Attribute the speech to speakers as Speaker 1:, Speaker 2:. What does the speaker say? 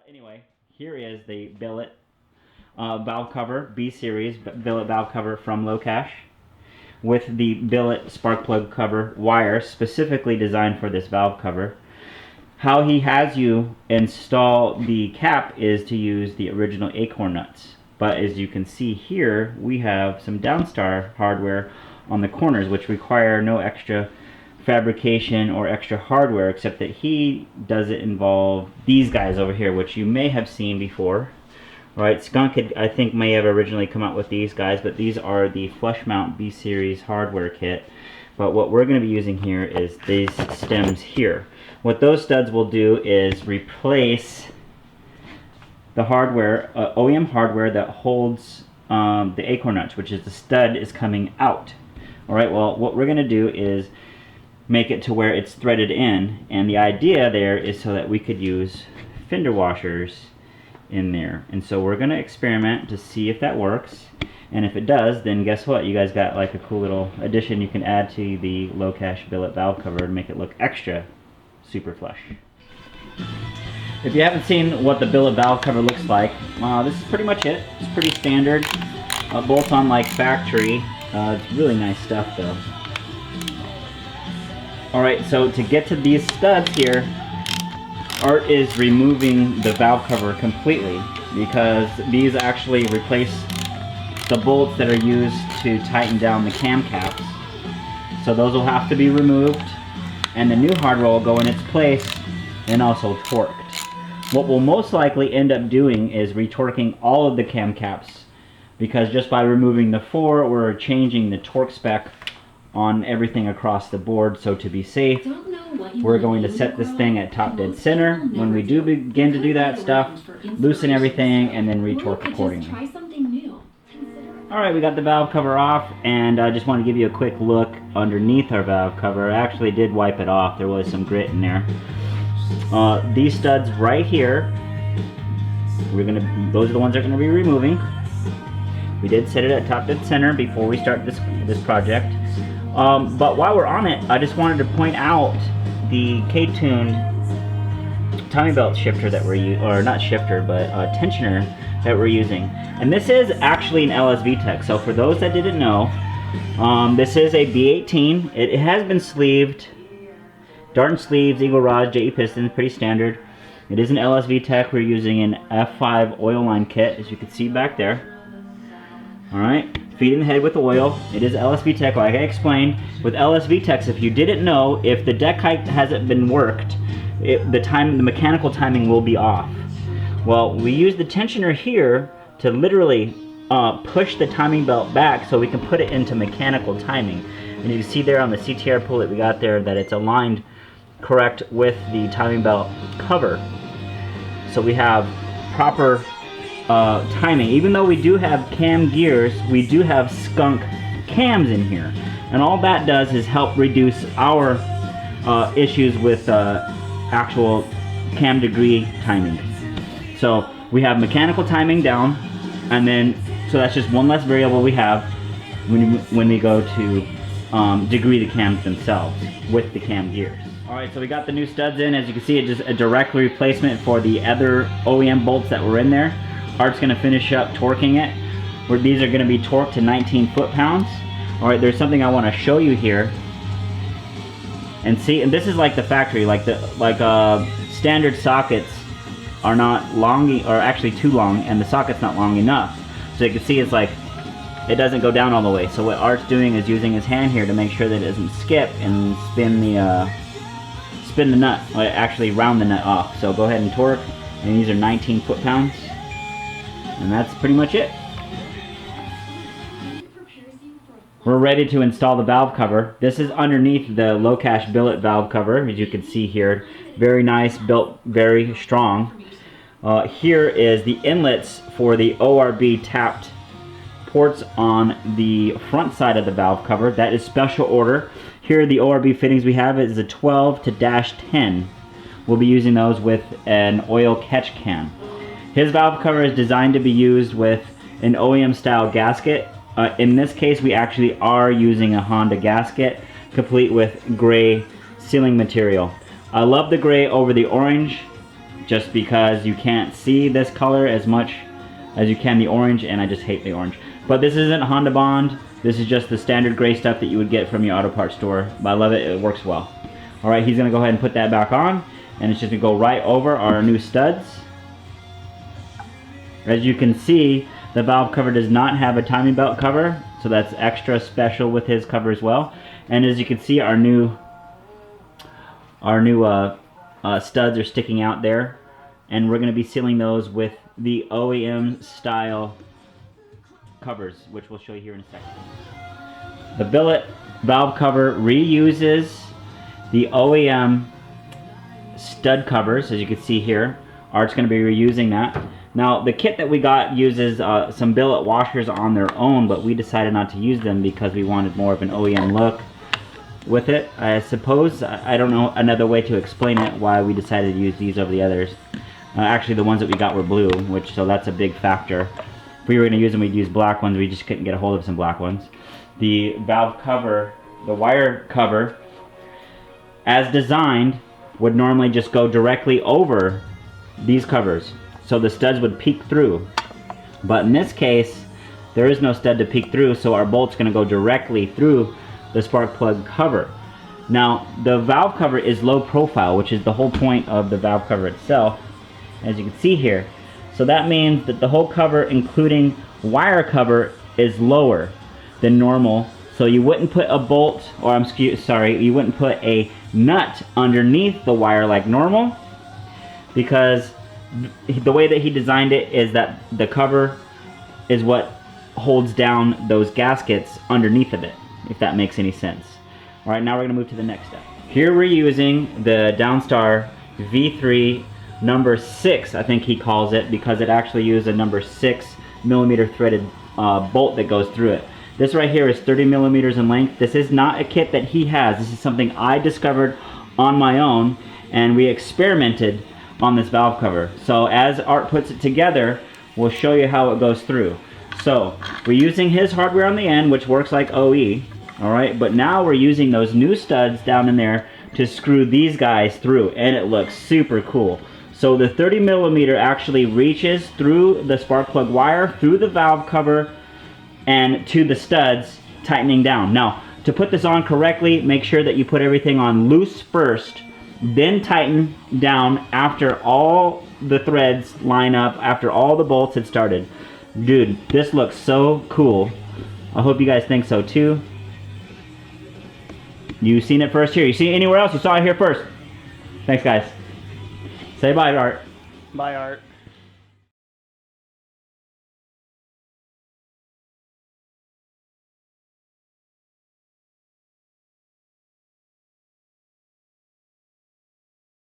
Speaker 1: Anyway, here is the Billet valve cover, B series Billet valve cover from Locash with the Billet spark plug cover wire specifically designed for this valve cover. How he has you install the cap is to use the original acorn nuts. But as you can see here, we have some Downstar hardware on the corners which require no extra fabrication or extra hardware, except that he doesn't involve these guys over here, which you may have seen before. Right, Skunk had, I think, may have originally come out with these guys, but these are the flush mount B series hardware kit. But what we're going to be using here is these stems here. What those studs will do is replace the hardware, OEM hardware that holds the acorn nuts, which is the stud is coming out. Alright, well, what we're going to do is make it to where it's threaded in, and the idea there is so that we could use fender washers in there. And so we're going to experiment to see if that works, and if it does, then guess what, you guys got like a cool little addition you can add to the Locash Billet valve cover to make it look extra super flush. If you haven't seen what the Billet valve cover looks like, this is pretty much it. It's pretty standard, bolts on like factory. It's really nice stuff though. Alright, so to get to these studs here, Art is removing the valve cover completely because these actually replace the bolts that are used to tighten down the cam caps. So those will have to be removed, and the new hardware will go in its place and also torqued. What we'll most likely end up doing is retorquing all of the cam caps, because just by removing the four, we're changing the torque spec on everything across the board. So to be safe, we're going to set this thing at top dead center. When we do begin to do that stuff, loosen everything and then retorque accordingly. Alright, we got the valve cover off, and I just want to give you a quick look underneath our valve cover. I actually did wipe it off. There was some grit in there. These studs right here, those are the ones that are going to be removing. We did set it at top dead center before we start this project. But while we're on it, I just wanted to point out the K-tuned timing belt shifter that we're using, or not shifter, but tensioner that we're using. And this is actually an LSV tech. So for those that didn't know, this is a B18. It has been sleeved, Darton sleeves, Eagle rods, JE pistons, pretty standard. It is an LSV tech. We're using an F5 oil line kit, as you can see back there. Alright, feeding the head with oil. It is LSV tech, like I explained. With LSV techs, if you didn't know, if the deck height hasn't been worked, the mechanical timing will be off. Well, we use the tensioner here to literally push the timing belt back so we can put it into mechanical timing. And you can see there on the CTR pull that we got there that it's aligned correct with the timing belt cover. So we have proper timing. Even though we do have cam gears, we do have Skunk cams in here, and all that does is help reduce our issues with actual cam degree timing. So we have mechanical timing down, and then so that's just one less variable we have when we go to degree the cams themselves with the cam gears. Alright, so we got the new studs in. As you can see, it's just a direct replacement for the other OEM bolts that were in there. Art's going to finish up torquing it, where these are going to be torqued to 19 foot-pounds. Alright, there's something I want to show you here. And see, and this is like the factory, standard sockets are not long, or actually too long, and the socket's not long enough. So you can see it's like, it doesn't go down all the way. So what Art's doing is using his hand here to make sure that it doesn't skip and spin the nut, or actually round the nut off. So go ahead and torque, and these are 19 foot-pounds. And that's pretty much it. We're ready to install the valve cover. This is underneath the Locash Billet valve cover, as you can see here. Very nice, built very strong. Here is the inlets for the ORB tapped ports on the front side of the valve cover. That is special order. Here the ORB fittings we have is a 12 to -10. We'll be using those with an oil catch can. His valve cover is designed to be used with an OEM style gasket. In this case, we actually are using a Honda gasket, complete with gray sealing material. I love the gray over the orange just because you can't see this color as much as you can the orange, and I just hate the orange. But this isn't Honda Bond. This is just the standard gray stuff that you would get from your auto parts store. But I love it. It works well. All right, he's gonna go ahead and put that back on, and it's just gonna go right over our new studs. As you can see, the valve cover does not have a timing belt cover, so that's extra special with his cover as well. And as you can see, our new studs are sticking out there, and we're going to be sealing those with the OEM style covers, which we'll show you here in a second. The billet valve cover reuses the OEM stud covers, as you can see here. Art's going to be reusing that. Now, the kit that we got uses some billet washers on their own, but we decided not to use them because we wanted more of an OEM look with it. I suppose, I don't know another way to explain it, why we decided to use these over the others. Actually, the ones that we got were blue, so that's a big factor. If we were going to use them, we'd use black ones. We just couldn't get a hold of some black ones. The valve cover, the wire cover, as designed, would normally just go directly over these covers, so the studs would peek through. But in this case, there is no stud to peek through, so our bolt's going to go directly through the spark plug cover. Now, the valve cover is low profile, which is the whole point of the valve cover itself, as you can see here. So that means that the whole cover, including wire cover, is lower than normal. So you wouldn't put a bolt, or you wouldn't put a nut underneath the wire like normal, because the way that he designed it is that the cover is what holds down those gaskets underneath of it, if that makes any sense. All right, now we're going to move to the next step. Here we're using the Downstar V3 number 6, I think he calls it, because it actually uses a number 6mm threaded bolt that goes through it. This right here is 30mm in length. This is not a kit that he has. This is something I discovered on my own, and we experimented on this valve cover. So as Art puts it together, we'll show you how it goes through. So we're using his hardware on the end, which works like OE, all right, but now we're using those new studs down in there to screw these guys through, and it looks super cool. So the 30mm actually reaches through the spark plug wire, through the valve cover, and to the studs, tightening down. Now, to put this on correctly, make sure that you put everything on loose first, then tighten down after all the threads line up, after all the bolts had started. Dude, this looks so cool. I hope you guys think so too. You've seen it first here. You see it anywhere else? You saw it here first. Thanks, guys. Say bye, Art.
Speaker 2: Bye, Art.